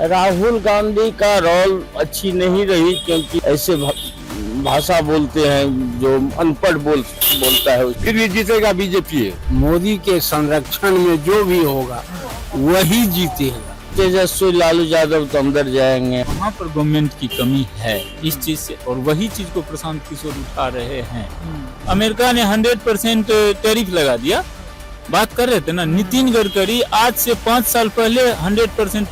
राहुल गांधी का रोल अच्छी नहीं रही, क्योंकि ऐसे भाषा बोलते हैं जो अनपढ़ बोलता है। फिर भी जीतेगा बीजेपी है। मोदी के संरक्षण में जो भी होगा वही जीतेगा। तेजस्वी लालू यादव तो अंदर जाएंगे। वहाँ पर गवर्नमेंट की कमी है इस चीज से, और वही चीज को प्रशांत किशोर उठा रहे हैं। अमेरिका ने 100% टैरिफ लगा दिया। बात कर रहे थे ना नितिन गडकरी, आज से 5 साल पहले 100%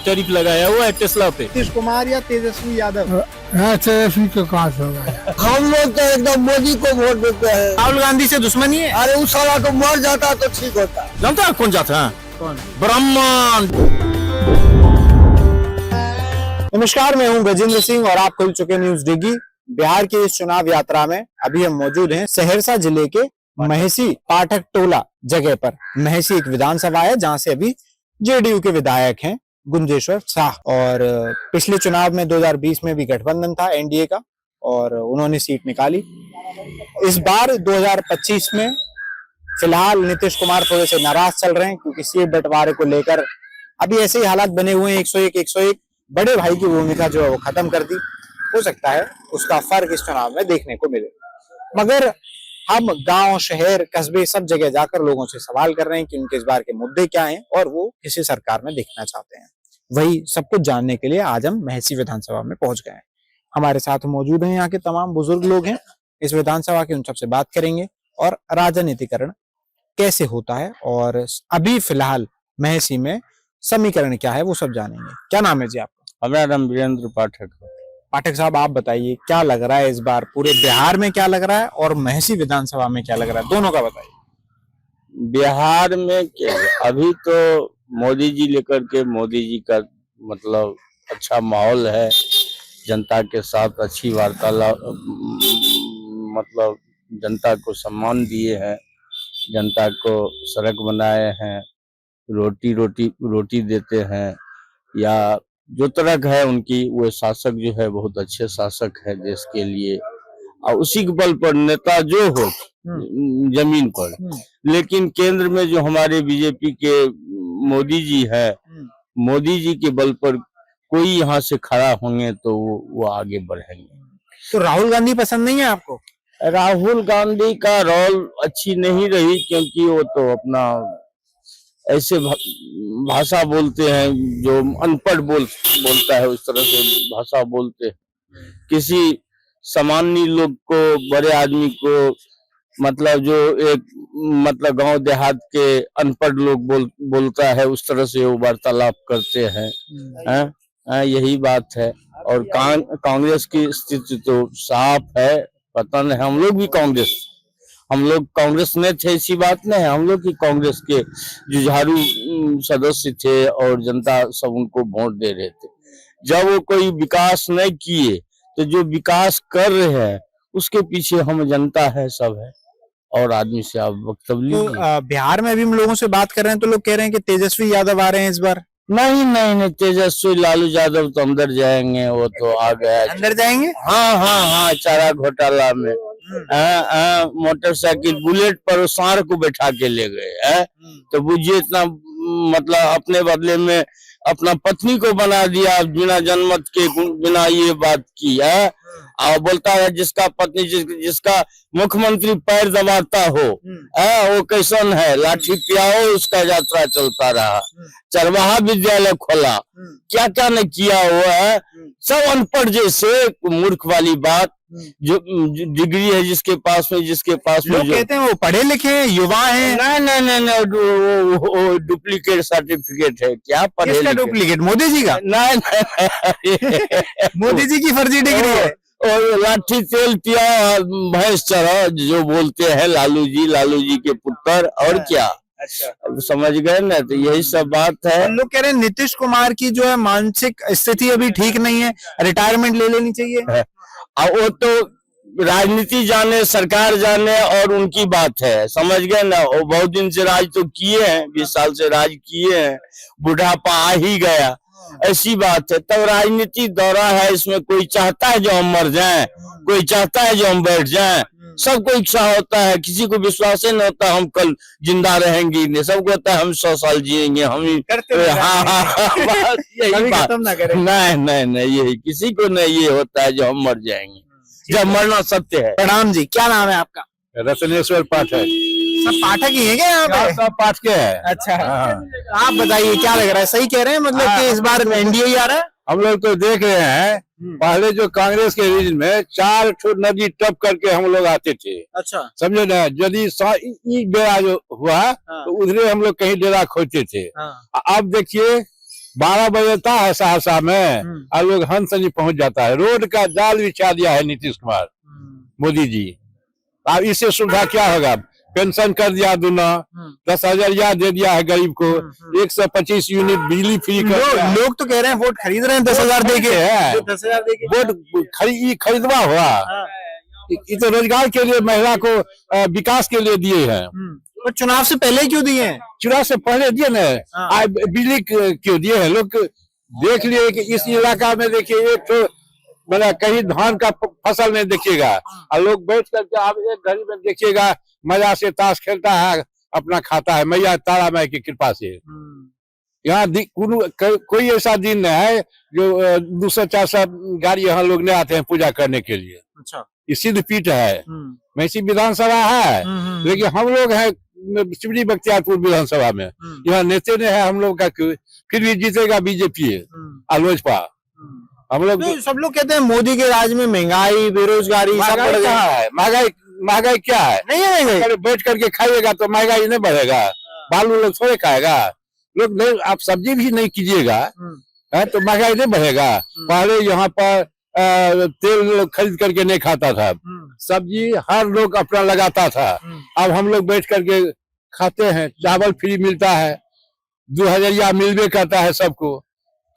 टैरिफ लगाया हुआ है टेस्ला पे। नीतीश कुमार या तेजस्वी यादव? तेजस्वी को कहाँ से होगा? हम लोग तो एकदम मोदी को वोट देते हैं। राहुल गांधी से दुश्मनी है? अरे उस साला को मर जाता तो ठीक होता। जानता है कौन जाता है? कौन? ब्राह्मण। नमस्कार, मैं हूं गजेंद्र सिंह और आप खुल चुके न्यूज डिगी। बिहार की इस चुनाव यात्रा में अभी हम मौजूद हैं सहरसा जिले के महसी पाठक टोला जगह पर। महसी एक विधानसभा है जहां से अभी जेडीयू के विधायक हैं गुंजेश्वर शाह, और पिछले चुनाव में 2020 में भी गठबंधन था एनडीए का और उन्होंने सीट निकाली। इस बार 2025 में फिलहाल नीतीश कुमार थोड़े से नाराज चल रहे हैं क्योंकि सीट बंटवारे को लेकर अभी ऐसे ही हालात बने हुए हैं। 101 बड़े भाई की भूमिका जो है वो खत्म कर दी। हो सकता है उसका फर्क इस चुनाव में देखने को मिले, मगर हम गांव, शहर, कस्बे सब जगह जाकर लोगों से सवाल कर रहे हैं कि उनके इस बार के मुद्दे क्या हैं और वो किसी सरकार में देखना चाहते हैं। वही सब कुछ जानने के लिए आज हम महसी विधानसभा में पहुंच गए हैं। हमारे साथ मौजूद हैं यहाँ के तमाम बुजुर्ग लोग हैं इस विधानसभा के, उन सबसे बात करेंगे और राजनीतिकरण कैसे होता है और अभी फिलहाल महसी में समीकरण क्या है वो सब जानेंगे। क्या नाम है जी आपका? हमारा नाम वीरेंद्र पाठक है। पाठक साहब, आप बताइए क्या लग रहा है इस बार पूरे बिहार में क्या लग रहा है और महसी विधानसभा में क्या लग रहा है, दोनों का बताइए। बिहार में क्या है? अभी तो मोदी जी लेकर के मोदी जी का मतलब अच्छा माहौल है, जनता के साथ अच्छी वार्तालाप, मतलब जनता को सम्मान दिए हैं, जनता को सड़क बनाए हैं, रोटी देते हैं, या जो तरह है उनकी, वो शासक जो है बहुत अच्छे शासक है देश के लिए, और उसी के बल पर नेता जो हो जमीन पर। लेकिन केंद्र में जो हमारे बीजेपी के मोदी जी है, मोदी जी के बल पर कोई यहाँ से खड़ा होंगे तो वो आगे बढ़ेंगे। तो राहुल गांधी पसंद नहीं है आपको? राहुल गांधी का रोल अच्छी नहीं रही, क्योंकि वो तो अपना ऐसे भाषा बोलते हैं जो अनपढ़ बोलता है, उस तरह से भाषा बोलते हैं। किसी सामान्य लोग को, बड़े आदमी को, मतलब जो एक मतलब गांव देहात के अनपढ़ लोग बोलता है, उस तरह से वो वार्तालाप करते हैं। यही बात है। और कांग्रेस की स्थिति तो साफ है, पता नहीं, हम लोग कांग्रेस में थे, ऐसी बात नहीं है। हम लोग की कांग्रेस के जुझारू सदस्य थे और जनता सब उनको वोट दे रहे थे। जब वो कोई विकास नहीं किए तो जो विकास कर रहे हैं उसके पीछे हम जनता है, सब है। और आदमी से आप वक्तव्य तो बिहार में भी हम लोगों से बात कर रहे हैं तो लोग कह रहे हैं कि तेजस्वी यादव आ रहे हैं इस बार। नहीं, तेजस्वी लालू यादव तो अंदर जाएंगे, वो तो आ गया। अंदर जाएंगे? हाँ, चारा घोटाला में मोटरसाइकिल बुलेट पर सांड को बैठा के ले गए। तो बुझिए इतना, मतलब अपने बदले में अपना पत्नी को बना दिया, बिना जनमत के, बिना ये बात की है। और बोलता है जिसका पत्नी जिसका मुख्यमंत्री पैर दबाता हो, वो कैसन है, लाठी पियाओ, उसका यात्रा चलता रहा। चरवाहा विद्यालय खोला, क्या क्या नहीं किया हुआ है। सब अनपढ़ जैसे मूर्ख वाली बात। जो डिग्री है जिसके पास में लोग कहते हैं वो पढ़े लिखे हैं, युवा हैं। नहीं, डुप्लीकेट सर्टिफिकेट है। क्या पढ़े? किसका डुप्लीकेट? मोदी जी का? नहीं। मोदी जी की फर्जी डिग्री है। और लाठी तेल पिया भैंस चढ़ा जो बोलते हैं लालू जी के पुत्र, और क्या। अच्छा, समझ गए ना? तो यही सब बात है। लोग कह रहे हैं नीतीश कुमार की जो है मानसिक स्थिति अभी ठीक नहीं है, रिटायरमेंट ले लेनी चाहिए। और वो तो राजनीति जाने, सरकार जाने, और उनकी बात है, समझ गए ना? वो बहुत दिन से राज तो किए हैं, 20 साल से राज किए हैं, बुढ़ापा आ ही गया, ऐसी बात है। तब राजनीति दौरा है, इसमें कोई चाहता है जो हम मर जाएं, कोई चाहता है जो हम बैठ जाएं। सबको इच्छा होता है, किसी को विश्वास ही नहीं होता हम कल जिंदा रहेंगे, नहीं सबको होता है हम 100 साल जिएंगे हम ही। हाँ हाँ बस यही बात। खत्म ना करें। नहीं यही किसी को नहीं ये होता है जो हम मर जाएंगे, जब मरना सत्य है। प्रणाम जी, क्या नाम है आपका? रत्नेश्वर पाठक। सब पाठक ही है क्या यहाँ पे? सब पाठ के है। अच्छा, आप बताइए क्या लग रहा है, सही कह रहे हैं मतलब कि इस बार एनडीए ही आ रहा है? हम लोग तो देख रहे हैं, पहले जो कांग्रेस के रीजन में 4 फुट नदी टप करके हम लोग आते थे, अच्छा समझे ना। यदि डेरा जो हुआ तो उधरे हम लोग कहीं डेरा खोजते थे। अब देखिए 12 बजता है सहरसा में और लोग हंसनी पहुंच जाता है। रोड का जाल बिछा दिया है नीतीश कुमार मोदी जी। अब इससे सुविधा क्या होगा? पेंशन कर दिया दूना, 10,000 दे दिया है गरीब को, 125 यूनिट बिजली फ्री कर दिया। लोग तो कह रहे हैं वोट खरीद रहे हैं 10,000 दे के। 10,000 दे के वोट खरीदवा हुआ। ये तो रोजगार के लिए, महिला को विकास के लिए दिए हैं। तो चुनाव से पहले क्यों दिए हैं? चुनाव से पहले दिए ना, बिजली क्यों दिए हैं? लोग देख लिए कि इस इलाका में देखिए एक तो मतलब कहीं धान का फसल नहीं देखिएगा, और लोग बैठ करके आप एक घड़ी में देखिएगा मजा से ताश खेलता है, अपना खाता है मैया तारा माई की कृपा से। यहाँ कोई ऐसा दिन नहीं है जो 200-400 गाड़ी यहाँ लोग नहीं आते हैं पूजा करने के लिए। अच्छा, ये सिद्ध पीठ है, मैसी विधानसभा है, लेकिन हम लोग हैं शिवरी बख्तियारपुर विधानसभा में। यहाँ नेता ने है हम लोग का, फिर भी जीतेगा बीजेपी और लोजपा। हम लोग तो सब लोग कहते हैं मोदी के राज में महंगाई, बेरोजगारी सब बढ़ गया है। महंगाई क्या है? नहीं है महंगाई। बैठ करके खाइएगा तो महंगाई नहीं बढ़ेगा, बालू लोग थोड़े खाएगा। लोग नहीं, आप सब्जी भी नहीं कीजिएगा तो महंगाई नहीं बढ़ेगा। पहले यहाँ पर तेल लोग खरीद करके नहीं खाता था, सब्जी हर लोग अपना लगाता था। अब हम लोग बैठ करके खाते हैं, चावल फ्री मिलता है, 2000 मिलवे करता है सबको।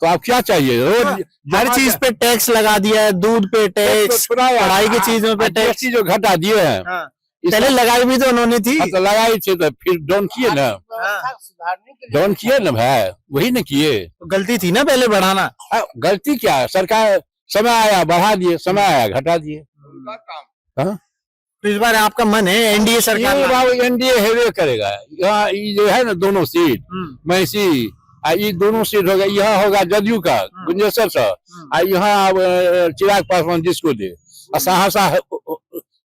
तो आप क्या चाहिए? रोज हर चीज पे टैक्स लगा दिया है, दूध पे टैक्स, पढ़ाई की चीजों पे टैक्स जो घटा दिए हैं। पहले लगाई भी तो उन्होंने थी। तो लगाई थी तो फिर डाउन किए ना, डाउन किए ना भाई, वही न किए। तो गलती थी ना पहले बढ़ाना। गलती क्या है? सरकार समय आया बढ़ा दिए, समय आया घटा दिए। तो इस बार आपका मन है एनडीए सरकार? एनडीए हेवे करेगा। यहाँ ये जो है ना दोनों सीट मैसी, ये दोनों सीट होगा। यहाँ होगा जदयू का गुंजेश्वर साहब, यहाँ चिराग पासवान जिसको दे, सहरसा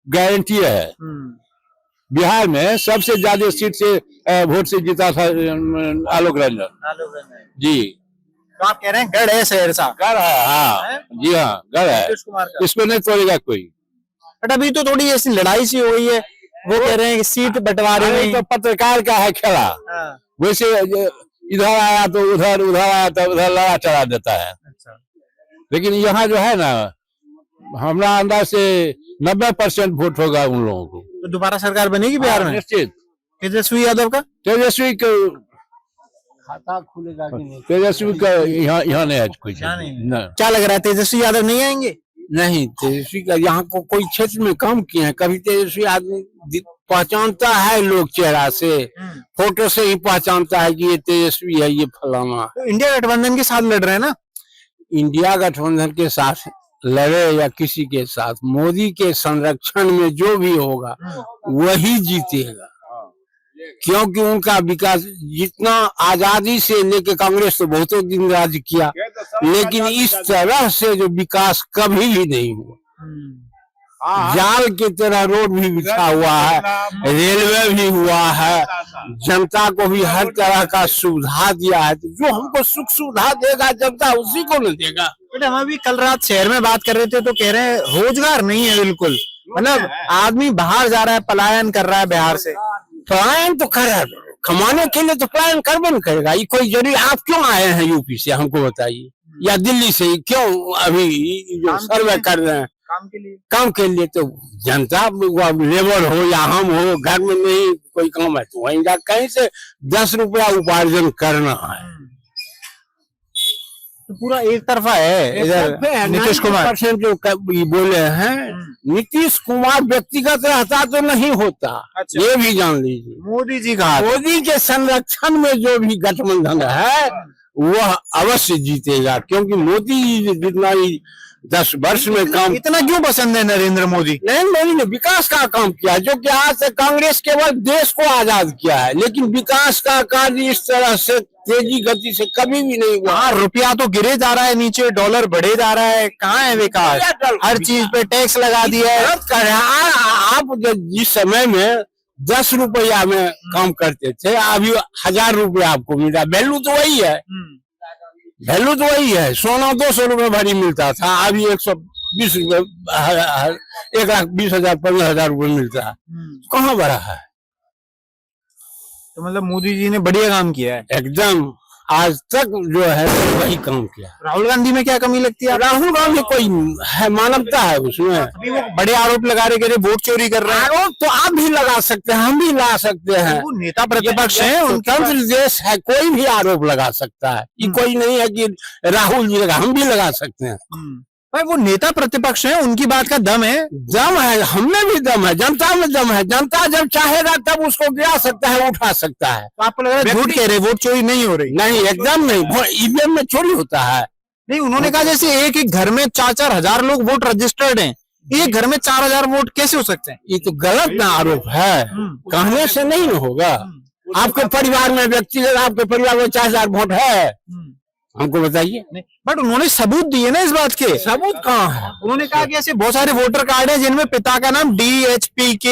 गारंटी है। बिहार में सबसे ज्यादा सीट से वोट से जीता था आलोक रंजन जी। तो आप कह रहे हैं गढ़ है सहरसा? गढ़ है, हाँ जी हाँ गढ़ है, इसको नहीं तोड़ेगा कोई। बट अभी तो थोड़ी ऐसी लड़ाई सी हो गई है, वो कह रहे हैं कि सीट बंटवारे में तो पत्रकार का है खेला। वैसे इधर आया तो उधर, उधर आया तो उधर लड़ा चढ़ा देता है। अच्छा। लेकिन यहाँ जो है ना, हमारा अंदाज से 90% वोट होगा उन लोगों को। तो दोबारा सरकार बनेगी बिहार में? निश्चित। तेजस्वी यादव का? तेजस्वी का खाता खुलेगा कि नहीं? तेजस्वी का यहाँ नहीं है कोई। क्या लग रहा है, तेजस्वी यादव नहीं आएंगे? नहीं, तेजस्वी का यहाँ को कोई क्षेत्र में काम किए हैं कभी? तेजस्वी आदमी पहचानता है लोग चेहरा से, फोटो से ही पहचानता है कि ये तेजस्वी है, ये फलाना। तो इंडिया गठबंधन के साथ लड़ रहे हैं ना? इंडिया गठबंधन के साथ लड़े या किसी के साथ, मोदी के संरक्षण में जो भी होगा वही जीतेगा। क्योंकि उनका विकास जितना आजादी से लेके कांग्रेस तो बहुतों दिन राज किया, लेकिन इस तरह से जो विकास कभी भी नहीं हुआ। जाल की तरह रोड भी बिछा हुआ है, रेलवे भी हुआ है, जनता को भी हर तरह का सुविधा दिया है। तो जो हमको सुख सुविधा देगा जनता, उसी को न देगा। बेटा हम अभी कल रात शहर में बात कर रहे थे तो कह रहे हैं रोजगार नहीं है बिल्कुल, मतलब आदमी बाहर जा रहा है, पलायन कर रहा है बिहार से। पलायन तो कर रहा है, कमाने के लिए तो पलायन करबे न करेगा। ये कोई जरूरी, आप क्यों आए हैं यूपी से हमको बताइए, या दिल्ली से? क्यों अभी जो सर्वे कर रहे हैं काम के लिए? तो जनता लेबर हो या हम हो, घर में नहीं कोई काम है तो वहीं जा, कहीं से 10 रुपया उपार्जन करना है। तो पूरा एक तरफा है इधर। नीतीश कुमार जो बोले हैं, नीतीश कुमार व्यक्तिगत रहता तो नहीं होता। अच्छा। ये भी जान लीजिए, मोदी जी का मोदी के संरक्षण में जो भी गठबंधन है वह अवश्य जीतेगा, क्योंकि मोदी जी जितना ही 10 वर्ष में काम, इतना क्यों पसंद है नरेंद्र मोदी? नरेंद्र मोदी ने विकास का काम किया, जो कि आज से कांग्रेस केवल देश को आजाद किया है, लेकिन विकास का कार्य इस तरह से तेजी गति से कभी भी नहीं हुआ। हाँ, रुपया तो गिरे जा रहा है नीचे, डॉलर बढ़े जा रहा है, कहाँ है विकास? हर चीज पे टैक्स लगा दिया है। गलत कर रहे हैं। आप जिस समय में 10 रुपया में काम करते थे, अभी 1000 रुपया आपको मिल रहा है। वैल्यू तो वही है, वैल्यू तो वही है। सोना 200 रुपए भरी मिलता था, अभी 120 रुपए, 1,20,000 15,000 रुपए मिलता है। कहाँ बढ़ा है? तो मतलब मोदी जी ने बढ़िया काम किया है। एकदम आज तक जो है वही काम किया। राहुल गांधी में क्या कमी लगती है? राहुल गांधी कोई है, मानवता है उसमें। अभी वो बड़े आरोप लगा रहे, कह रहे वोट चोरी कर रहे हैं। आरोप तो आप भी लगा सकते हैं, हम भी लगा सकते हैं। वो नेता प्रतिपक्ष हैं, उनका स्वतंत्र देश है, कोई भी आरोप लगा सकता है। ये कोई नहीं है कि राहुल जी लगा, हम भी लगा सकते हैं। भाई वो नेता प्रतिपक्ष हैं, उनकी बात का दम है। दम है, हमने भी दम है, जनता में दम है। जनता जब चाहेगा तब उसको गिरा सकता है, उठा सकता है। तो आपको लग रहा है झूठ कह रहे, वोट चोरी नहीं हो रही? नहीं, एकदम नहीं। ईवीएम में चोरी होता है। नहीं, उन्होंने कहा जैसे एक एक घर में 4-4 हजार लोग वोट रजिस्टर्ड हैं, एक घर में 4,000 वोट कैसे हो सकते हैं? ये तो गलत ना आरोप है, कहने से नहीं न होगा। आपके परिवार में व्यक्तिगत, आपके परिवार में 4,000 वोट है, हमको बताइए। बट उन्होंने सबूत दिए ना इस बात के। सबूत कहाँ है? उन्होंने कहा कि ऐसे बहुत सारे वोटर कार्ड हैं जिनमें पिता का नाम DHPK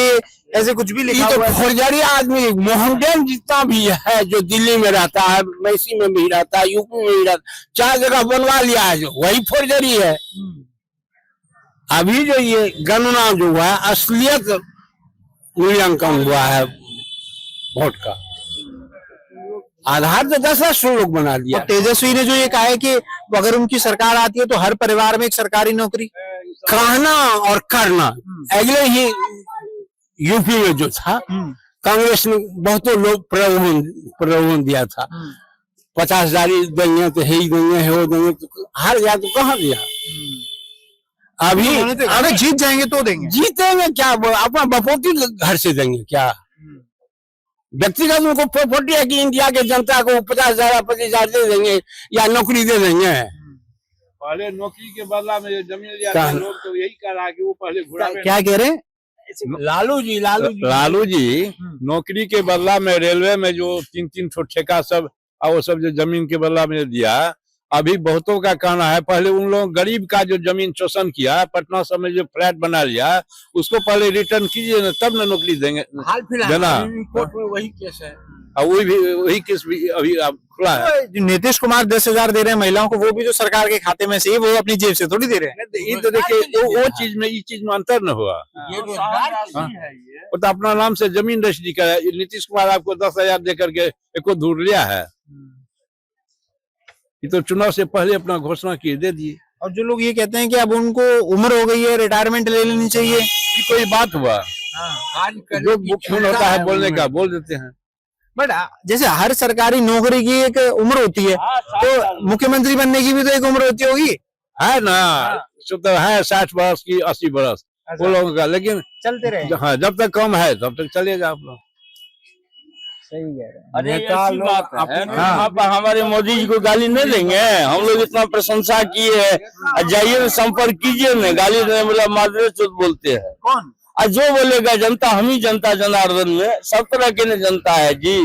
ऐसे कुछ भी लिखा ये तो हुआ है। फौजदारी आदमी मोहम्मदन जितना भी है, जो दिल्ली में रहता है, मैसी में भी रहता है, यूपी में भी रहता है, 4 जगह बनवा लिया है, जो वही फौजदारी है। अभी जो ये गणना जो हुआ है, असलियत मूल्यांकन हुआ है वोट का, आधार तो 10 लोग बना दिया। और तेजस्वी ने जो ये कहा है कि अगर उनकी सरकार आती है तो हर परिवार में एक सरकारी नौकरी। कहना और करना, अगले ही यूपी में जो था, कांग्रेस ने बहुतों लोग प्रलोभन दिया था, 50,000 देंगे तो ही देंगे, है वो देंगे, तो हार गया तो कहाँ दिया। अभी अगर जीत जाएंगे तो देंगे। जीतेंगे क्या? अपना बपोती घर से देंगे क्या? व्यक्तिगत उनको प्रॉपर्टी है कि इंडिया के जनता को 50,000 25,000 दे देंगे या नौकरी दे देंगे। पहले नौकरी के बदला में जमीन लिया था, लोग तो यही कह रहा है कि वो पहले घोड़ा में। क्या कह रहे हैं? लालू जी नौकरी के बदला में रेलवे में जो 3-3 ठेका सब और वो सब जो जमीन के बदला में दिया, अभी बहुतों का कहना है पहले उन लोग गरीब का जो जमीन शोषण किया, पटना सब में जो फ्लैट बना लिया, उसको पहले रिटर्न कीजिए ना, तब ना नौकरी देंगे। हाल फिलहाल देना कोर्ट में वही केस है। और वही केस भी अभी खुला है। जो नीतीश कुमार 10,000 दे रहे हैं महिलाओं को, वो भी जो सरकार के खाते में से, वो अपनी जेब से थोड़ी दे रहे हैं। ये तो देखिए वो चीज में इस चीज में अंतर न हुआ। वो तो अपना नाम से जमीन रजिस्ट्री का है। नीतीश कुमार आपको 10,000 दे करके एको धूर लिया है, ये तो चुनाव से पहले अपना घोषणा किए दे दिए। और जो लोग ये कहते हैं कि अब उनको उम्र हो गई है, रिटायरमेंट ले लेनी चाहिए, ये कोई बात हुआ? जो खून होता है बोलने का बोल देते हैं। बट जैसे हर सरकारी नौकरी की एक उम्र होती है, तो मुख्यमंत्री बनने की भी तो एक उम्र होती होगी, है ना? तो है 60 वर्ष की 80 वर्ष वो लोगों का, लेकिन चलते रहे। हाँ, जब तक कम है तब तक चलिएगा आप लोग। सही कह रहे हैं। अरे ऐसी बात है, आप हमारे मोदी जी को गाली नहीं देंगे? हम लोग इतना प्रशंसा किए हैं, जाइए संपर्क कीजिए ना, गाली देने वाला मादरे चौथ बोलते हैं। कौन? और जो बोलेगा जनता, हम ही जनता जनार्दन में सब तरह के जनता है जी,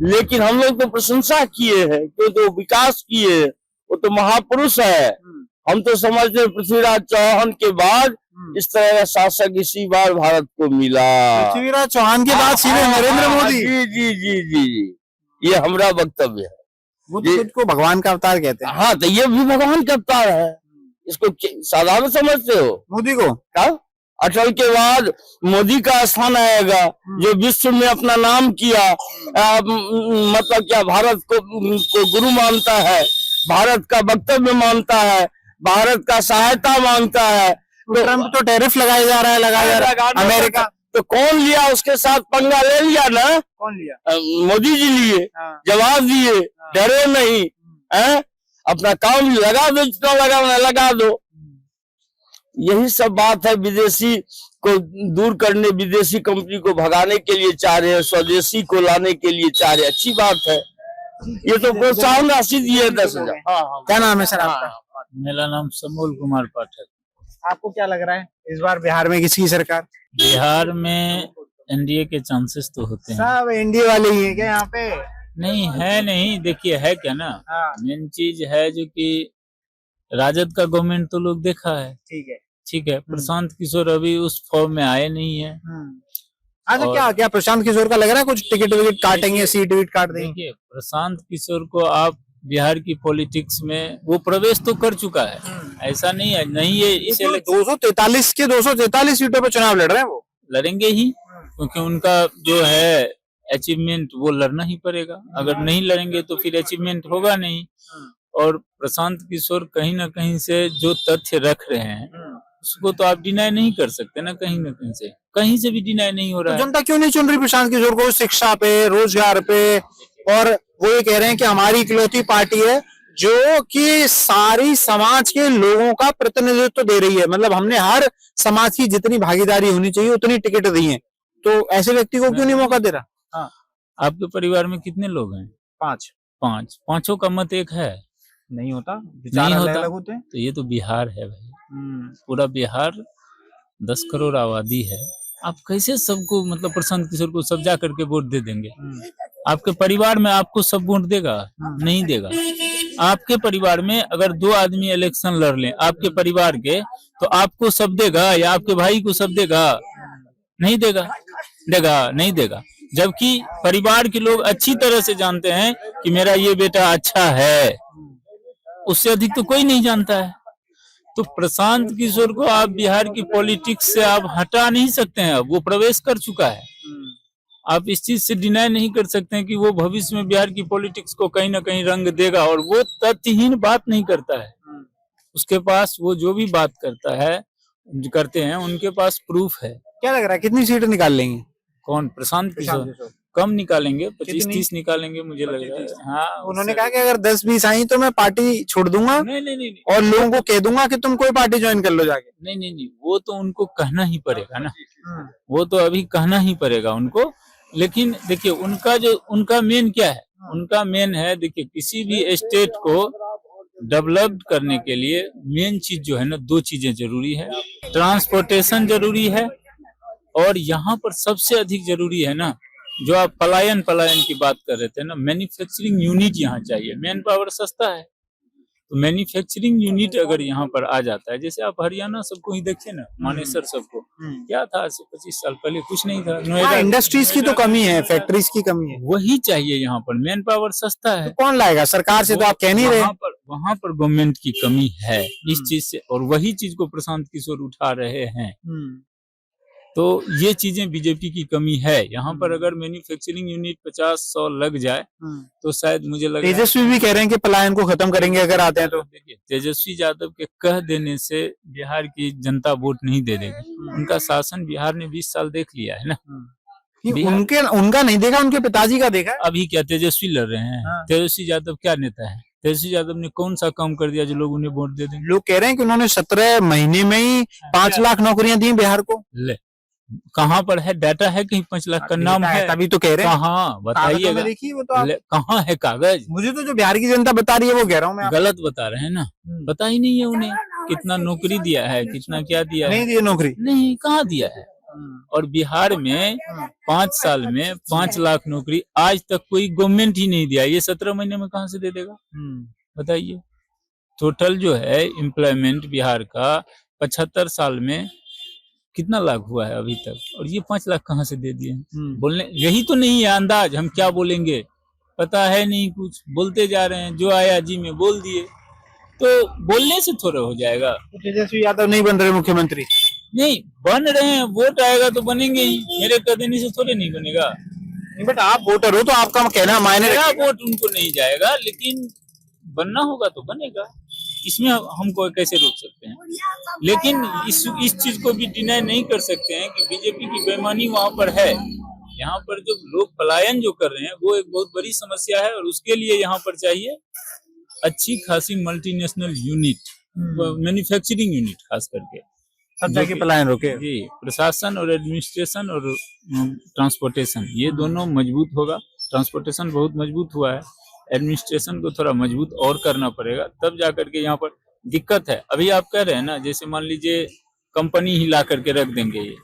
लेकिन हम लोग तो प्रशंसा किए हैं, क्यों तो विकास किए, वो तो महापुरुष है। हम तो समझते हैं पृथ्वीराज चौहान के बाद इस तरह का शासक इसी बार भारत को मिला। पृथ्वीराज चौहान के बाद सीधे नरेंद्र मोदी। जी जी जी जी, ये हमारा वक्तव्य है। वो तो खुद को भगवान का अवतार कहते हैं। हाँ, तो ये भी भगवान का अवतार है, इसको साधारण समझते हो? मोदी को क्या अटल के बाद मोदी का स्थान आएगा, जो विश्व में अपना नाम किया, मतलब क्या भारत को गुरु मानता है, भारत का वक्तव्य मानता है, भारत का सहायता मांगता है। तो ट्रम्प तो टैरिफ लगाया जा रहा है, अमेरिका। तो कौन लिया उसके साथ पंगा? ले लिया ना, कौन लिया? मोदी जी लिए, जवाब दिए, डरे नहीं है, अपना काम लगा दो, जितना लगाना लगा दो। यही सब बात है। विदेशी को दूर करने, विदेशी कंपनी को भगाने के लिए चाह रहे हैं, स्वदेशी को लाने के लिए चाह रहे हैं, अच्छी बात है। ये तो प्रोत्साहन राशि दी है 10,000। क्या नाम है सर आपका? मेरा नाम समूल कुमार पाठक। आपको क्या लग रहा है इस बार बिहार में किसकी सरकार? बिहार में एनडीए के चांसेस तो होते हैं। सब एनडीए वाले ही हैं क्या यहाँ पे? नहीं है, नहीं, देखिए है क्या ना, हाँ मेन चीज है जो कि राजद का गवर्नमेंट तो लोग देखा है, ठीक है। ठीक है। प्रशांत किशोर अभी उस फॉर्म में आए नहीं है। अच्छा, और- क्या क्या प्रशांत किशोर का लग रहा है कुछ टिकट विकेट काटेंगे, सीट विकेट काट देंगे? देखिए प्रशांत किशोर को आप बिहार की पॉलिटिक्स में वो प्रवेश तो कर चुका है, ऐसा नहीं है, नहीं है इसे 243 के 243 सीटों पे चुनाव लड़ रहे हैं वो। लड़ेंगे ही, क्योंकि उनका जो है अचीवमेंट वो लड़ना ही पड़ेगा। अगर नहीं लड़ेंगे तो फिर अचीवमेंट होगा नहीं। और प्रशांत किशोर कहीं ना कहीं से जो तथ्य रख रहे हैं उसको तो आप डिनाई नहीं कर सकते ना, कहीं से भी डिनाई नहीं हो तो रहा है। जनता क्यों नहीं चुन रही प्रशांत किशोर को शिक्षा पे, रोजगार पे? और वो ये कह रहे हैं कि हमारी इकलौती पार्टी है जो कि सारी समाज के लोगों का प्रतिनिधित्व दे रही है, मतलब हमने हर समाज की जितनी भागीदारी होनी चाहिए उतनी टिकट दी है। तो ऐसे व्यक्ति को क्यों नहीं मौका दे रहा? आपके परिवार में कितने लोग हैं? 5 पांचों का मत एक है, नहीं होता, विचार नहीं अलग होता। अलग होते हैं। तो ये तो बिहार है भाई, पूरा बिहार 10 करोड़ आबादी है। आप कैसे सबको, मतलब प्रशांत किशोर को सब जा करके वोट दे देंगे? आपके परिवार में आपको सब वोट देगा? नहीं देगा। आपके परिवार में अगर 2 आदमी इलेक्शन लड़ लें आपके परिवार के, तो आपको सब देगा या आपके भाई को सब देगा? नहीं देगा, नहीं देगा। जबकि परिवार के लोग अच्छी तरह से जानते हैं कि मेरा ये बेटा अच्छा है, उससे अधिक तो कोई नहीं जानता है। तो प्रशांत किशोर को आप बिहार की पॉलिटिक्स से आप हटा नहीं सकते हैं, अब वो प्रवेश कर चुका है। आप इस चीज से डिनाई नहीं कर सकते हैं कि वो भविष्य में बिहार की पॉलिटिक्स को कहीं ना कहीं रंग देगा। और वो तथ्यहीन बात नहीं करता है, उसके पास वो जो भी बात करते हैं उनके पास प्रूफ है। क्या लग रहा है कितनी सीट निकाल लेंगे? कौन? प्रशांत किशोर कम निकालेंगे, 25-30 निकालेंगे मुझे लग रहा है। हाँ, उन्होंने कहा कि अगर 10-20 आई तो मैं पार्टी छोड़ दूंगा नहीं, और लोगों को कह दूंगा कि तुम कोई पार्टी ज्वाइन कर लो जाके। नहीं, वो तो उनको कहना ही पड़ेगा ना, वो तो अभी कहना ही पड़ेगा उनको। लेकिन देखिए उनका मेन क्या है? उनका मेन है, देखिए किसी भी स्टेट को डेवलप करने के लिए मेन चीज जो है ना, 2 चीजें जरूरी है। ट्रांसपोर्टेशन जरूरी है, और यहाँ पर सबसे अधिक जरूरी है ना, जो आप पलायन की बात कर रहे थे ना, मैन्युफैक्चरिंग यूनिट यहाँ चाहिए। मैन पावर सस्ता है, तो मैन्युफैक्चरिंग यूनिट अगर यहाँ पर आ जाता है, जैसे आप हरियाणा सबको ही देखिए ना, मानेसर सबको क्या था आज से 25 साल पहले? कुछ नहीं था। नोएडा, इंडस्ट्रीज की तो कमी है, फैक्ट्रीज की कमी है। वही चाहिए यहाँ पर, मैन पावर सस्ता है। कौन लाएगा? सरकार से तो आप कह नहीं रहे। वहाँ पर गवर्नमेंट की कमी है इस चीज से, और वही चीज को प्रशांत किशोर उठा रहे हैं। तो ये चीजें बीजेपी की कमी है यहाँ पर। अगर मैन्युफैक्चरिंग यूनिट 50-100 लग जाए तो शायद मुझे लग रहा है। तेजस्वी भी कह रहे हैं कि पलायन को खत्म करेंगे अगर आते हैं तो। देखिए तेजस्वी यादव के कह देने से बिहार की जनता वोट नहीं दे देगी। उनका शासन बिहार ने 20 साल देख लिया है ना। उनका नहीं देखा, उनके पिताजी का देखा। अभी क्या तेजस्वी लड़ रहे हैं? तेजस्वी यादव क्या नेता है? तेजस्वी यादव ने कौन सा काम कर दिया जो लोग उन्हें वोट दे देंगे? लोग कह रहे हैं कि उन्होंने 17 महीने में ही 5 लाख नौकरियां दी बिहार को। ले, कहाँ पर है? डाटा है कहीं 5 लाख का नाम है? तभी तो कह रहे हैं। कहाँ बताइएगा? देखिए वो तो कहाँ है कागज? मुझे तो जो बिहार की जनता बता रही है वो कह रहा हूँ मैं। गलत बता रहे हैं ना, पता ही नहीं है उन्हें कितना नौकरी दिया है, कितना क्या दिया है। नहीं दिए नौकरी, नहीं, कहाँ दिया है। और बिहार में 5 साल में 5 लाख नौकरी आज तक कोई गवर्नमेंट ही नहीं दिया। ये 17 महीने में कहाँ से दे देगा बताइए? टोटल जो है एम्प्लॉयमेंट बिहार का 75 साल में कितना लाख हुआ है अभी तक, और ये 5 लाख कहाँ से दे दिए? बोलने यही तो नहीं है अंदाज, हम क्या बोलेंगे पता है नहीं, कुछ बोलते जा रहे हैं, जो आया जी में बोल दिए। तो बोलने से थोड़ा हो जाएगा। तो तेजस्वी यादव नहीं बन रहे मुख्यमंत्री? नहीं बन रहे हैं, वोट आएगा तो बनेंगे ही, मेरे कह देने से थोड़े नहीं बनेगा। बट आप वोटर हो तो आपका कहना मायने मेरा वोट उनको नहीं जाएगा, लेकिन बनना होगा तो बनेगा, इसमें हमको कैसे रोक सकते हैं? लेकिन इस चीज को भी डिनाई नहीं कर सकते हैं कि बीजेपी की बेईमानी वहां पर है। यहाँ पर जो लोग पलायन जो कर रहे हैं वो एक बहुत बड़ी समस्या है, और उसके लिए यहाँ पर चाहिए अच्छी खासी मल्टीनेशनल यूनिट, मैन्युफैक्चरिंग यूनिट खास करके, सब जाके पलायन रोके। जी, प्रशासन और एडमिनिस्ट्रेशन और ट्रांसपोर्टेशन ये दोनों मजबूत होगा। ट्रांसपोर्टेशन बहुत मजबूत हुआ है, एडमिनिस्ट्रेशन को थोड़ा मजबूत और करना पड़ेगा, तब जाकर के यहाँ पर दिक्कत है। अभी आप कह रहे हैं ना, जैसे मान लीजिए कंपनी ही ला करके रख देंगे, ये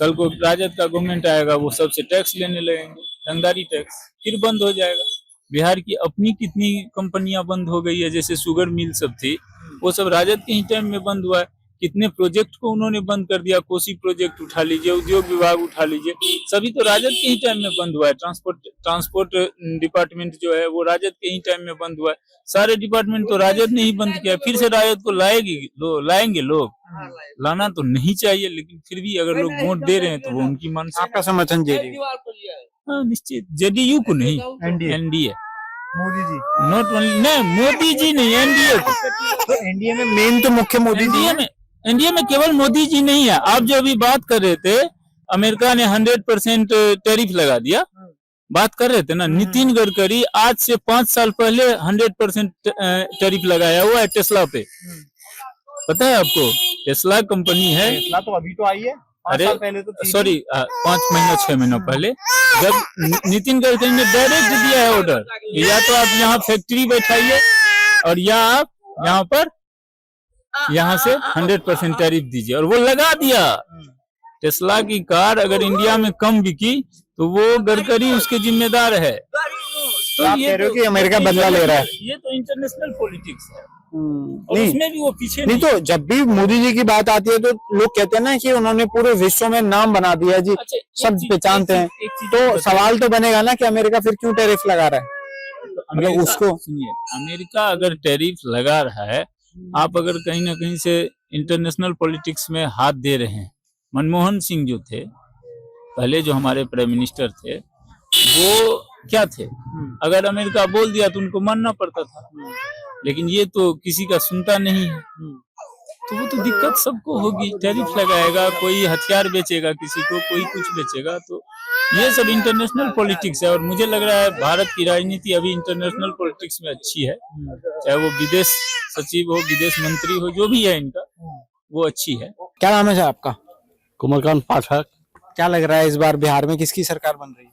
कल को राजद का गवर्नमेंट आएगा, वो सबसे टैक्स लेने लगेंगे, रंगदारी टैक्स, फिर बंद हो जाएगा। बिहार की अपनी कितनी कंपनियां बंद हो गई है, जैसे शुगर मिल सब थी, वो सब राजद के ही टाइम में बंद हुआ है। कितने प्रोजेक्ट को उन्होंने बंद कर दिया, कोसी प्रोजेक्ट उठा लीजिए, उद्योग विभाग उठा लीजिए, सभी तो राजद के ही टाइम में बंद हुआ है। ट्रांसपोर्ट डिपार्टमेंट जो है वो राजद के ही टाइम में बंद हुआ है। सारे डिपार्टमेंट तो राजद ने ही बंद किया। फिर से राजद को लाएंगे लोग, लाना तो नहीं चाहिए, लेकिन फिर भी अगर लोग वोट दे रहे हैं तो वो उनकी मानसिकता। आपका समर्थन जेडीयू, हाँ, निश्चित जेडीयू को नहीं, एनडीए, मोदी जी, नॉट ओनली, नहीं मोदी जी नहीं, एनडीए को। तो एनडीए में मेन तो मुख्य मोदी जी एनडीए में केवल मोदी जी नहीं है। आप जो अभी बात कर रहे थे, अमेरिका ने 100% टैरिफ लगा दिया, बात कर रहे थे ना, नितिन गडकरी आज से 5 साल पहले 100% टैरिफ लगाया हुआ है टेस्ला पे। पता है आपको, टेस्ला कंपनी है, टेस्ला तो अभी तो आई है, अरे पहले तो सॉरी 5 महीना 6 महीना पहले, जब नितिन गडकरी ने डायरेक्ट दिया है ऑर्डर, या तो आप यहाँ फैक्ट्री बैठाइए और या आप यहाँ पर यहाँ से 100% टैरिफ दीजिए, और वो लगा दिया। टेस्ला की कार अगर इंडिया में कम बिकी तो वो गडकरी उसके जिम्मेदार है। तो आप कह रहे हो कि अमेरिका बदला ले रहा है। ये तो इंटरनेशनल पॉलिटिक्स है, और नहीं, उसमें भी वो पीछे नहीं तो जब भी मोदी जी की बात आती है तो लोग कहते हैं ना कि उन्होंने पूरे विश्व में नाम बना दिया जी, अच्छा, सब पहचानते हैं। तो सवाल तो बनेगा ना कि अमेरिका फिर क्यों टैरिफ लगा रहा है, मतलब उसको सुनिए, अमेरिका अगर टैरिफ लगा रहा है, आप अगर कहीं ना कहीं से इंटरनेशनल पॉलिटिक्स में हाथ दे रहे हैं। मनमोहन सिंह जो थे पहले, जो हमारे प्राइम मिनिस्टर थे, वो क्या थे, अगर अमेरिका बोल दिया तो उनको मानना पड़ता था, लेकिन ये तो किसी का सुनता नहीं है। तो वो तो दिक्कत सबको होगी। टैरिफ लगाएगा, कोई हथियार बेचेगा किसी को, कोई कुछ बेचेगा, तो ये सब इंटरनेशनल पॉलिटिक्स है। और मुझे लग रहा है भारत की राजनीति अभी इंटरनेशनल पॉलिटिक्स में अच्छी है, चाहे वो विदेश सचिव हो, विदेश मंत्री हो, जो भी है इनका, वो अच्छी है। क्या नाम है सर आपका? कुमारकांत पाठक। क्या लग रहा है इस बार बिहार में किसकी सरकार बन रही है?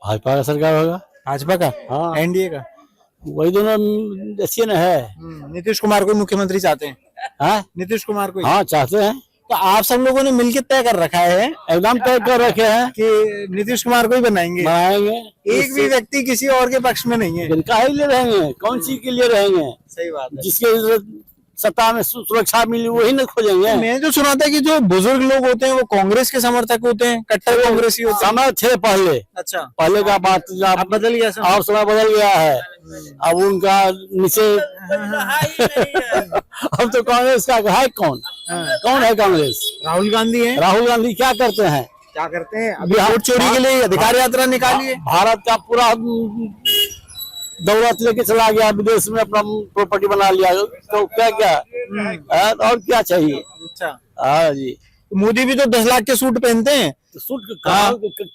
भाजपा का सरकार होगा। भाजपा का? हाँ। एनडीए का? वही दोनों अच्छी न है। नीतीश कुमार को मुख्यमंत्री चाहते हैं? हाँ, नीतीश कुमार को? हाँ चाहते हैं। तो आप सब लोगों ने मिलकर तय कर रखा है, एकदम तय कर रखे हैं कि नीतीश कुमार को ही बनाएंगे। एक भी व्यक्ति किसी और के पक्ष में नहीं है। काहे लिए रहेंगे, कौन सी के लिए रहेंगे? सही बात है। जिसके सत्ता में सुरक्षा मिली वही न खोजेंगे। मैं जो सुना था कि जो बुजुर्ग लोग होते हैं वो कांग्रेस के समर्थक होते हैं, कट्टर कांग्रेसी होते हैं। समय थे पहले। अच्छा, पहले का बात अब बदल गया समय। और समय बदल गया है। अब उनका नीचे अब तो कांग्रेस का है कौन? कौन है कांग्रेस? राहुल गांधी है। राहुल गांधी क्या करते हैं? क्या करते हैं? अभी वोट चोरी के लिए अधिकार यात्रा निकाली है। भारत का पूरा दौलत लेके चला गया विदेश में, अपना प्रॉपर्टी बना लिया, तो क्या क्या और क्या चाहिए? अच्छा, हाँ जी। मोदी भी तो 10 लाख के सूट पहनते हैं। तो सूट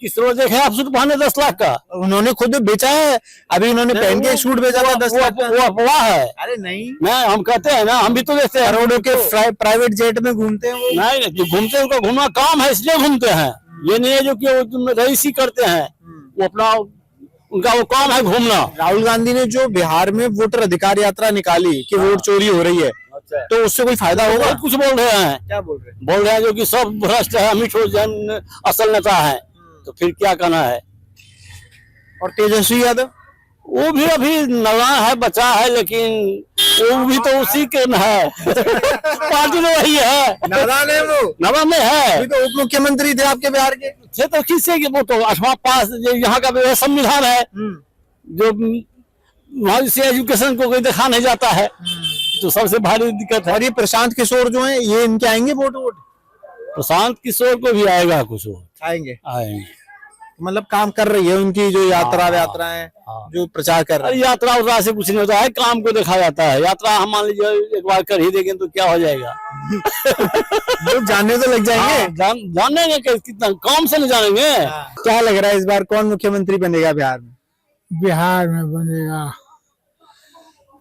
किस रोज देखे आप सूट पहने 10 लाख का? उन्होंने खुद बेचा है, अभी उन्होंने पहन के सूट बेचा था 10 लाख का। वो अफवाह है। अरे नहीं, हम कहते हैं ना, हम भी तो देखते हैं करोड़ों के प्राइवेट जेट में घूमते हैं वो। नहीं, जो घूमते हैं उनका घूमना काम है, इसलिए घूमते हैं। ये नहीं है जो कि वो रईसी करते हैं, वो अपना उनका वो काम है घूमना। राहुल गांधी ने जो बिहार में वोटर अधिकार यात्रा निकाली कि वोट चोरी हो रही है, तो उससे कोई फायदा होगा? बहुत कुछ बोल रहे हैं। क्या बोल रहे हैं? बोल रहे हैं जो कि सब भ्रष्ट है, अमित जन असल नेता है, तो फिर क्या कहना है? और तेजस्वी यादव? वो भी अभी नया है, बचा है, लेकिन वो भी तो उसी के न है। पार्टी में वही है, नादान है वो, नवा में है। अभी तो उप मुख्यमंत्री थे आपके बिहार के। थे तो किससे कि वो तो 8वां पास यहाँ का संविधान है, जो वहाँ से एजुकेशन को कोई देखा नहीं जाता है, तो सबसे भारी दिक्कत है। और ये प्रशांत किशोर जो हैं, ये इनके आएंगे वोट? प्रशांत किशोर को भी आएगा कुछ वोट, आएंगे। मतलब काम कर रही है उनकी जो यात्रा है, जो प्रचार कर रहे हैं। यात्रा उतरा से कुछ नहीं होता है, काम को देखा जाता है। यात्रा हम मान लीजिए एक बार कर ही देंगे तो क्या हो जाएगा? लोग जानने तो लग जाएंगे। जानेंगे कितना, काम से नहीं जानेंगे। क्या लग रहा है इस बार कौन मुख्यमंत्री बनेगा बिहार में? बिहार में बनेगा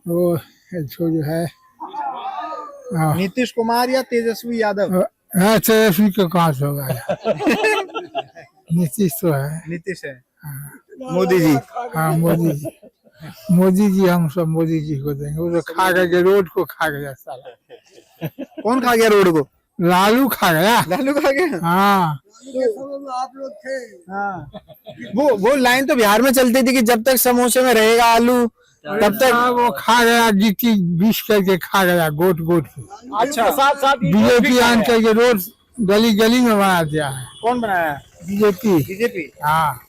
वो जो है नीतीश कुमार या तेजस्वी यादव? तेजस्वी का कहाँ से होगा? नीतीश तो है। नीतीश है। मोदी जी? हाँ, मोदी जी। मोदी जी, हम सब मोदी जी को देंगे। वो तो खा करके रोड को खा गया साला। कौन खा गया रोड को? लालू खा गया। लालू खा गया। हाँ, आप लोग थे। हाँ, वो लाइन तो बिहार में चलती थी कि जब तक समोसे में रहेगा आलू तब तक। वो खा गया, जीती 20 करके खा गया, गोट गोट के। अच्छा, बीजेपी आन करके रोड गली गली में बना दिया है। कौन बनाया? बीजेपी। बीजेपी। हाँ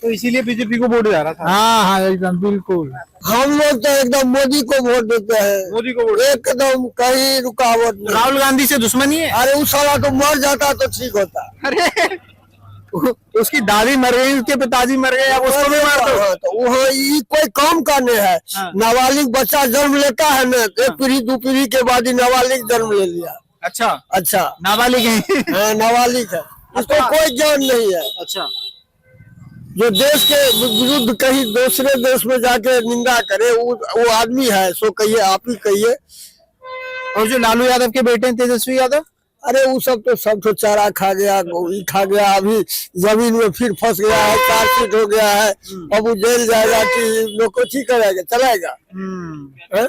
तो इसीलिए बीजेपी को वोट जा रहा था। हाँ हाँ, एकदम बिल्कुल। हम लोग तो एकदम मोदी को वोट देते हैं। मोदी को वोट। एकदम कहीं रुकावट नहीं। राहुल गांधी से दुश्मनी है? अरे उस साला तो मर जाता तो ठीक होता। अरे उसकी दादी मर गई, उसके पिताजी मर गए, अब उसको भी मार दो। तो वो ये कोई काम का नहीं है। हाँ। नाबालिग बच्चा जन्म लेता है ना, एक पीढ़ी दो पीढ़ी के बाद ही नाबालिग जन्म ले लिया। अच्छा, अच्छा, नाबालिग है। हाँ, नाबालिग है, उसको कोई ज्ञान नहीं है। अच्छा, जो देश के विरुद्ध कहीं दूसरे देश में जाके निंदा करे वो आदमी है, सो कहिए, आप ही कहिए। और जो लालू यादव के बेटे हैं तेजस्वी यादव, अरे वो सब तो चारा खा गया, गोभी खा गया, अभी जमीन में फिर फंस गया है, चार्जशीट हो गया है, अब वो जेल जाएगा कि नौकरी करेगा, चलाएगा? हैं?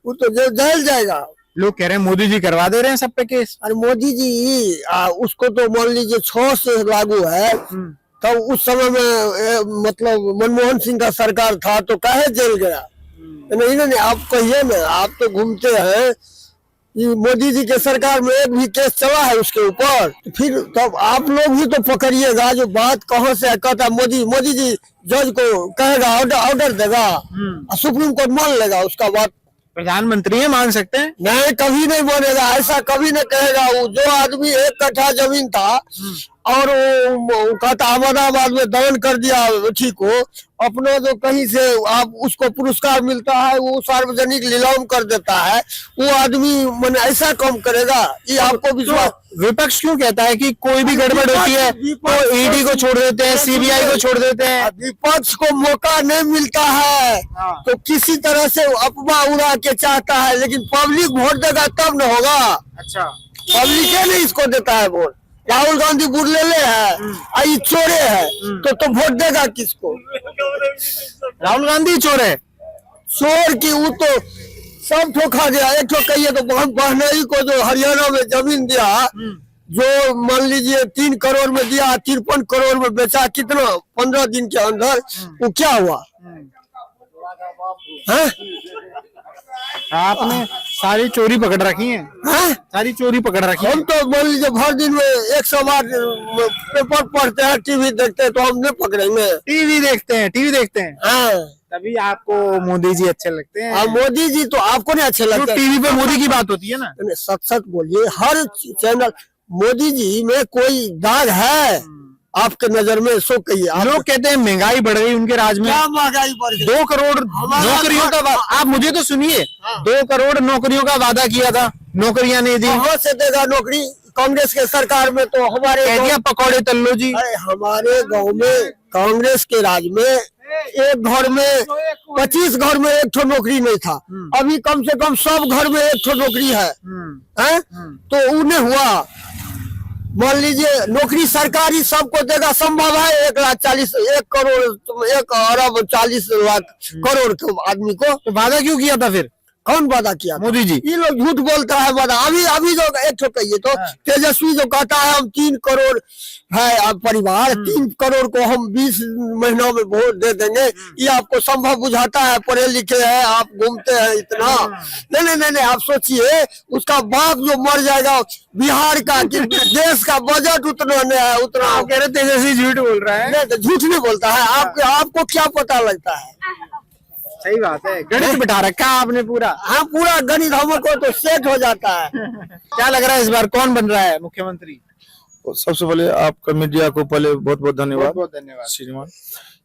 वो तो जेल जाएगा। लोग कह रहे हैं मोदी जी करवा दे रहे हैं सब पे केस। अरे मोदी जी उसको तो मान लीजिए 6 से लागू है, तब उस समय में मतलब मनमोहन सिंह का सरकार था तो काहे जेल गया? नहीं, आप कहिए ना, आप तो घूमते हैं, ये मोदी जी के सरकार में एक भी केस चला है उसके ऊपर? फिर तब आप लोग भी तो पकड़िएगा, जो बात कहाँ से कहता है मोदी जी जज को कहेगा, ऑर्डर देगा, सुप्रीम कोर्ट मान लेगा, उसका बात प्रधानमंत्री है, मान सकते हैं? नहीं, कभी नहीं मानेगा, ऐसा कभी नहीं कहेगा। वो जो आदमी 1 कट्ठा जमीन था और वो कहता अहमदाबाद में दान कर दिया बेटी को, अपना जो कहीं से आप उसको पुरस्कार मिलता है वो सार्वजनिक नीलाम कर देता है, वो आदमी मैंने ऐसा काम करेगा? ये आपको विश्वास? विपक्ष क्यों कहता है कि कोई भी गड़बड़ होती है तो ईडी को छोड़ देते हैं, सीबीआई को छोड़ देते हैं? विपक्ष को मौका नहीं मिलता है तो किसी तरह से अफवाह उड़ा के चाहता है, लेकिन पब्लिक वोट देगा तब न होगा। अच्छा, पब्लिक नहीं इसको देता है वोट। राहुल गांधी बुढ़लेले है, ये चोरे है, तो वोट देगा किसको? राहुल गांधी चोर है? चोर की वो तो सब ठोका गया। एक ठो कहिए तो बहनई को जो हरियाणा में जमीन दिया, जो मान लीजिए 3 करोड़ में दिया, 53 करोड़ में बेचा, कितना 15 दिन के अंदर, वो क्या हुआ है? आपने सारी चोरी पकड़ रखी है? सारी चोरी पकड़ रखी है। हम तो मान लीजिए भर दिन में 100 बार पेपर पढ़ते हैं, टीवी देखते हैं, तो हम नहीं पकड़ेंगे? टीवी देखते हैं। हाँ, तभी आपको मोदी जी अच्छे लगते हैं। मोदी जी तो आपको नहीं अच्छे लगते? टीवी पे मोदी की बात होती है ना। सच बोलिए, हर चैनल मोदी जी में कोई दाग है आपके नजर में? सो कहिए। लोग कहते हैं महंगाई बढ़ गई उनके राज में। क्या महंगाई बढ़ गई? 2 करोड़ नौकरियों का आप मुझे तो सुनिए, 2 करोड़ नौकरियों का वादा किया था, नौकरियां नहीं दी। कहाँ से देगा नौकरी? कांग्रेस के सरकार में तो हमारे कह दिया पकौड़े तल्लो जी। हमारे गांव में कांग्रेस के राज में एक घर में 25 घर में एक ठो नौकरी नहीं था, अभी कम से कम सब घर में एक ठो नौकरी है। तो उन्हें हुआ, मान लीजिए नौकरी सरकारी सबको देगा, संभव है? 1 करोड़ 1 अरब 40 लाख करोड़ के आदमी को तो वादा क्यों किया था फिर? कौन वादा किया? मोदी जी। ये लोग झूठ बोलता है वादा। अभी जो एक ठो कहिए तो तेजस्वी जो कहता है हम 3 करोड़ है परिवार, 3 करोड़ को हम 20 महीनों में वोट दे देंगे, ये आपको संभव बुझाता है? पढ़े लिखे हैं आप, घूमते हैं इतना। नहीं, आप सोचिए, उसका बाप जो मर जाएगा बिहार का, कि देश का बजट उतना नहीं है, उतना। आप कह रहे तेजस्वी झूठ बोल रहा है? नहीं, तो झूठ नहीं बोलता है। आपको क्या पता लगता है? सही बात है, गणित बिठा रखा आपने पूरा। हाँ, पूरा गणित हमको तो सेट हो जाता है। क्या लग रहा है इस बार कौन बन रहा है मुख्यमंत्री? सबसे पहले आपका मीडिया को पहले बहुत बहुत धन्यवाद। बहुत धन्यवाद। श्रीमान,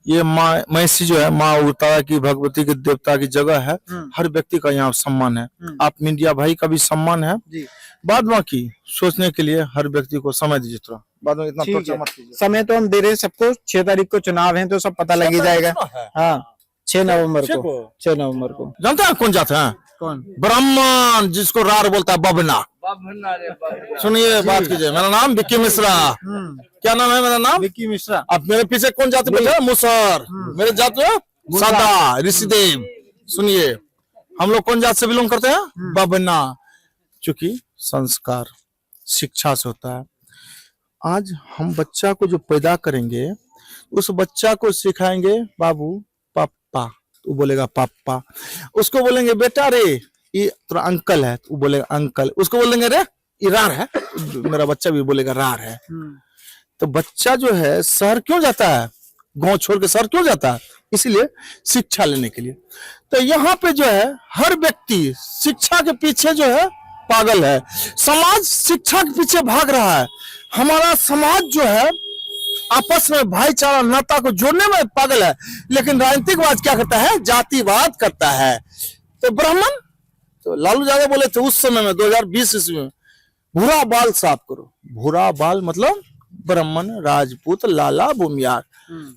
ये महिषी जो है माँ उग्रतारा की, भगवती की, देवता की जगह है। हर व्यक्ति का यहाँ सम्मान है। आप मीडिया भाई का भी सम्मान है जी। बाद बाकी सोचने के लिए हर व्यक्ति को समय दीजिए थोड़ा, बाद में इतना ठीक है। समय तो हम दे रहे हैं सबको, 6 तारीख को चुनाव है तो सब पता लग ही जाएगा। हाँ, 6 नवंबर को। जानते हैं कौन जाते हैं? कौन? ब्राह्मण, जिसको रार बोलता है बबना। सुनिए, बात कीजिए। मेरा नाम विक्की मिश्रा। क्या नाम है मेरा नाम? विक्की मिश्रा। अब मेरे पीछे कौन जाति बैठा है? मुसहर। मेरे जाति है सादा ऋषिदेव। सुनिए, हम लोग कौन जात से बिलोंग करते हैं? बबना। चूंकि संस्कार शिक्षा से होता है। आज हम बच्चा को जो पैदा करेंगे, उस बच्चा को सिखाएंगे बाबू पापा, तो बोलेगा पापा। उसको बोलेंगे बेटा रे ये तेरा अंकल है, तो बोलेगा अंकल। उसको बोलेंगे रे ये रार है, मेरा बच्चा भी बोलेगा रार है। तो बच्चा जो है शहर क्यों जाता है, गांव छोड़ के शहर क्यों जाता है? इसीलिए शिक्षा लेने के लिए। तो यहाँ पे जो है हर व्यक्ति शिक्षा के पीछे जो है पागल है। समाज शिक्षा के पीछे भाग रहा है। हमारा समाज जो है आपस में भाईचारा नाता को जोड़ने में पागल है, लेकिन राजनीतिकवाद क्या करता है? जातिवाद करता है। तो ब्राह्मण, तो लालू यादव बोले थे उस समय में 2020 ईस्वी में, भूरा बाल साफ करो। भूरा बाल मतलब ब्राह्मण, राजपूत, लाला, भूमियार।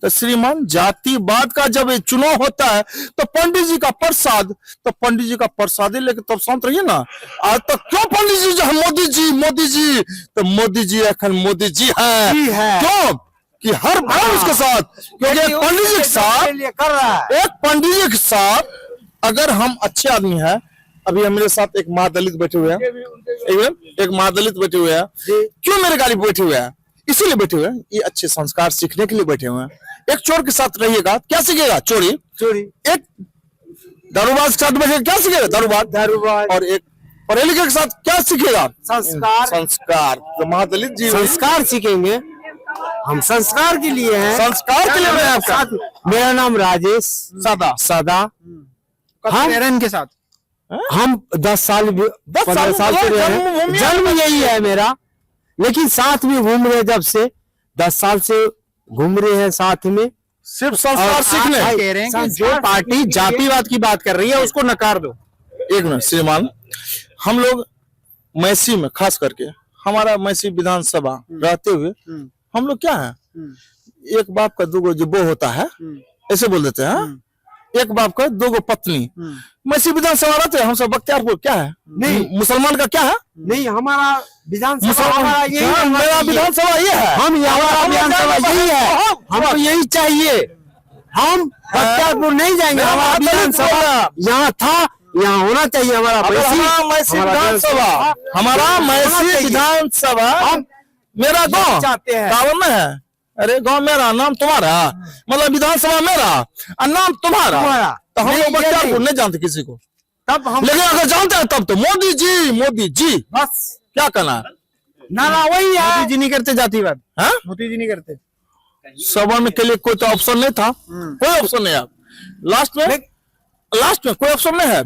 तो श्रीमान जातिवाद का जब चुनाव होता है तो पंडित जी का प्रसाद, तो पंडित जी का प्रसाद ही लेके तब शांत रहिए ना। आज तक क्यों पंडित जी जो है मोदी जी मोदी जी, तो मोदी जी अखन मोदी जी है। क्यों कि हर बार उसके साथ, क्योंकि एक पंडित जी के साथ, एक पंडित जी के साथ अगर हम अच्छे आदमी हैं, अभी मेरे साथ एक महादलित बैठे हुए हैं, एक महादलित बैठे हुए हैं। क्यों मेरे गाड़ी बैठे हुए हैं? इसीलिए बैठे हुए हैं, ये अच्छे संस्कार सीखने के लिए बैठे हुए हैं। एक चोर के साथ रहिएगा क्या सीखेगा? चोरी। एक दारूबाज के साथ बैठेगा क्या सीखेगा? दारूबाज। और एक पढ़े लिखे के साथ क्या सीखेगा? संस्कार। तो महादलित जी संस्कार सीखेंगे। हम संस्कार के लिए हैं। संस्कार के लिए मैं आपका। मेरा नाम राजेश सादा। हम के साथ हम 10 साल 15 साल से रहे हैं। जन्म यही है मेरा, लेकिन साथ में घूम रहे जब से 10 साल से घूम रहे हैं साथ में। सिर्फ संस्कार सीखने कह रहे हैं कि जो पार्टी जातिवाद की बात कर रही है उसको नकार दो। एक मिनट श्रीमान, हम लोग मैसी में खास करके हमारा मैसी विधानसभा रहते हुए हम लोग क्या है, एक बाप का दो जो वो होता है, ऐसे बोल देते हैं, एक बाप का दो गो पत्नी। मैसी विधानसभा रहते हैं हम सब। बख्तियारपुर क्या है? नहीं, मुसलमान का क्या है? नहीं, हमारा विधानसभा मेरा विधानसभा ये है। हम यहाँ विधानसभा यही है, हमको यही चाहिए। हम बख्तियारपुर नहीं जाएंगे। हमारा विधानसभा यहाँ था, यहाँ होना चाहिए हमारा मैसी विधानसभा। हमारा मैसी विधानसभा मेरा गाँव कावन में है। अरे गाँव मेरा, नाम तुम्हारा, मतलब विधानसभा मेरा और नाम तुम्हारा। तो हम लोग बख्तियारपुर नहीं जानते किसी को, तब हम, लेकिन अगर जानते हैं तब तो मोदी जी बस क्या करना। ना वही है। मोदी जी नहीं करते जातिवाद, हाँ? मोदी जी नहीं करते। सवर्ण के लिए कोई तो ऑप्शन नहीं था, कोई ऑप्शन नहीं है। लास्ट में कोई ऑप्शन नहीं है।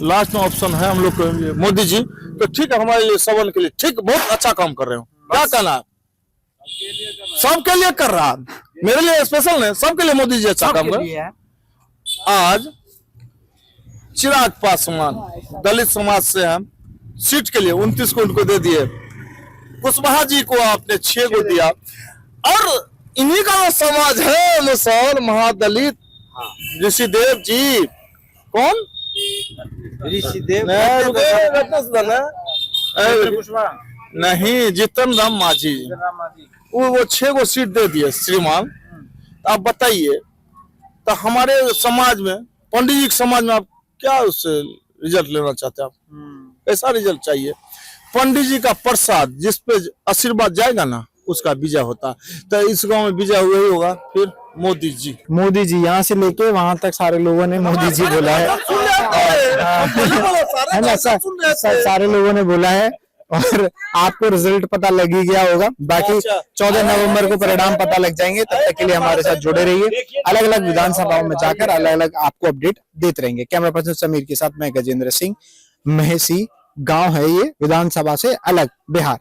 लास्ट में ऑप्शन है हम लोग को मोदी जी। तो ठीक है, हमारे लिए सवर्ण के लिए ठीक, बहुत अच्छा काम कर रहे हो। क्या करना है? सबके लिए कर रहा, मेरे लिए स्पेशल नहीं, सबके लिए मोदी जी अच्छा काम कर रहे हैं। आज चिराग पासवान दलित समाज से हम सीट के लिए 29 को उनको दे दिए। कुशवाहा जी को आपने 6 को दिया। और इन्हीं का समाज है मुसौर महादलित ऋषिदेव जी। कौन? ऋषिदेव नहीं, जीतन राम मांझी। वो 6 को सीट दे दिए श्रीमान। आप बताइए, तो हमारे समाज में, पंडित जी के समाज में आप क्या उससे रिजल्ट लेना चाहते हैं? आप ऐसा रिजल्ट चाहिए। पंडित जी का प्रसाद जिस पे आशीर्वाद जाएगा ना, उसका विजय होता। तो इस गांव में विजय हुआ ही होगा। फिर मोदी जी यहाँ से लेके वहां तक सारे लोगों ने मोदी जी बोला है, सारे लोगों ने बोला है। और आपको रिजल्ट पता लग ही गया होगा। बाकी 14 नवंबर को परिणाम पता लग जाएंगे। तब तक के लिए हमारे साथ जुड़े रहिए। अलग अलग विधानसभाओं में जाकर अलग अलग आपको अपडेट देते रहेंगे। कैमरा पर्सन समीर के साथ मैं गजेंद्र सिंह। महेसी गांव है ये, विधानसभा से अलग, बिहार।